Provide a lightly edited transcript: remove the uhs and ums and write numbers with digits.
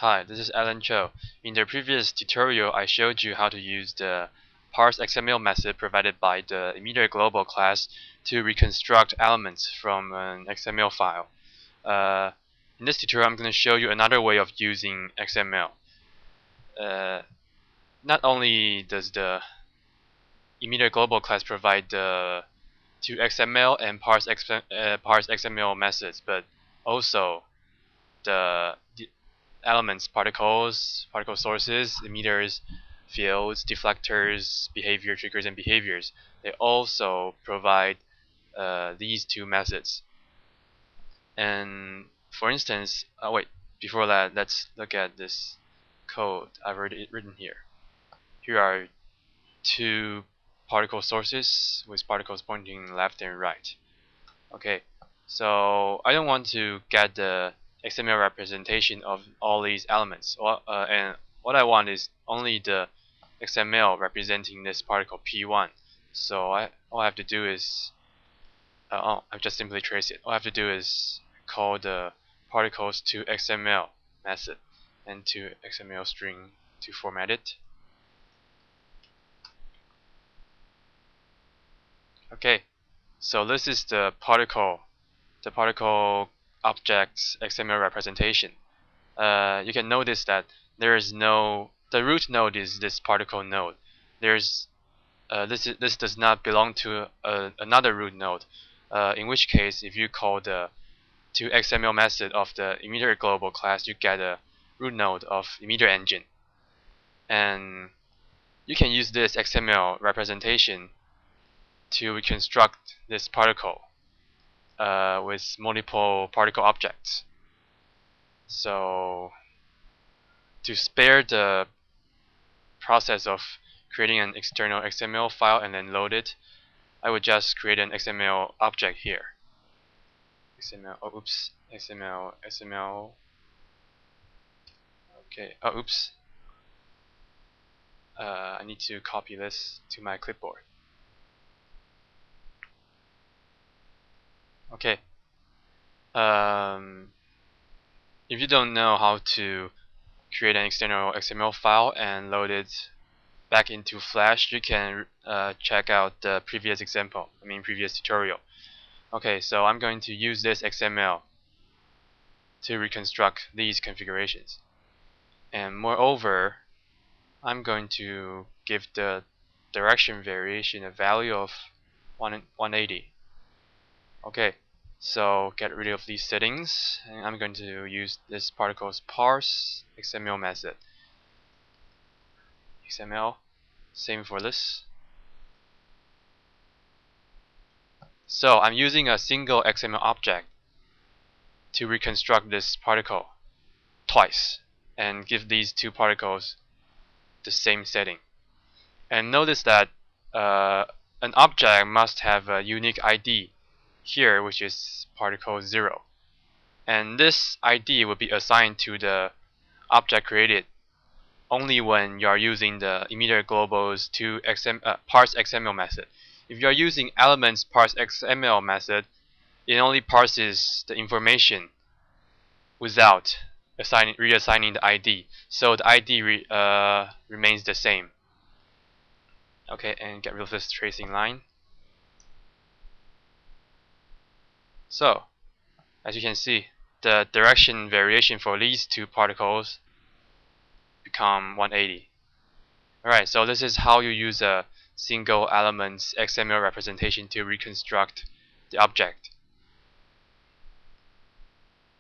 Hi, this is Alan Cho. In the previous tutorial, I showed you how to use the parseXML method provided by the EmitterGlobal class to reconstruct elements from an XML file. In this tutorial, I'm going to show you another way of using XML. Not only does the EmitterGlobal class provide the two XML and parseXML methods, but also the elements, particles, particle sources, emitters, fields, deflectors, behavior triggers, and behaviors. They also provide these two methods. And for instance, before that, let's look at this code I've already written here. Here are two particle sources with particles pointing left and right. Okay, so I don't want to get the XML representation of all these elements, and what I want is only the XML representing this particle P1. So all I have to do is I'll just simply trace it. All I have to do is call the particles to XML method and to XML string to format it. Okay, so this is the particle object's XML representation. You can notice that the root node is this particle node. This does not belong to another root node. In which case, if you call the toXML method of the EmitterGlobal class, you get a root node of emitter engine, and you can use this XML representation to reconstruct this particle with multiple particle objects. So to spare the process of creating an external XML file and then load it, I would just create an XML object here. XML, XML. Okay, I need to copy this to my clipboard. Okay. If you don't know how to create an external XML file and load it back into Flash, you can check out the previous tutorial. Okay, so I'm going to use this XML to reconstruct these configurations. And moreover, I'm going to give the direction variation a value of 180. Okay, so get rid of these settings, and I'm going to use this particle's parse XML method. XML, same for this. So I'm using a single XML object to reconstruct this particle twice and give these two particles the same setting. And notice that an object must have a unique ID here, which is particle 0. And this ID will be assigned to the object created only when you are using the EmitterGlobal's parseXML method. If you are using elements parseXML method, it only parses the information without reassigning the ID. So the ID remains the same. Okay, and get rid of this tracing line. So, as you can see, the direction variation for these two particles become 180. Alright, so this is how you use a single element's XML representation to reconstruct the object.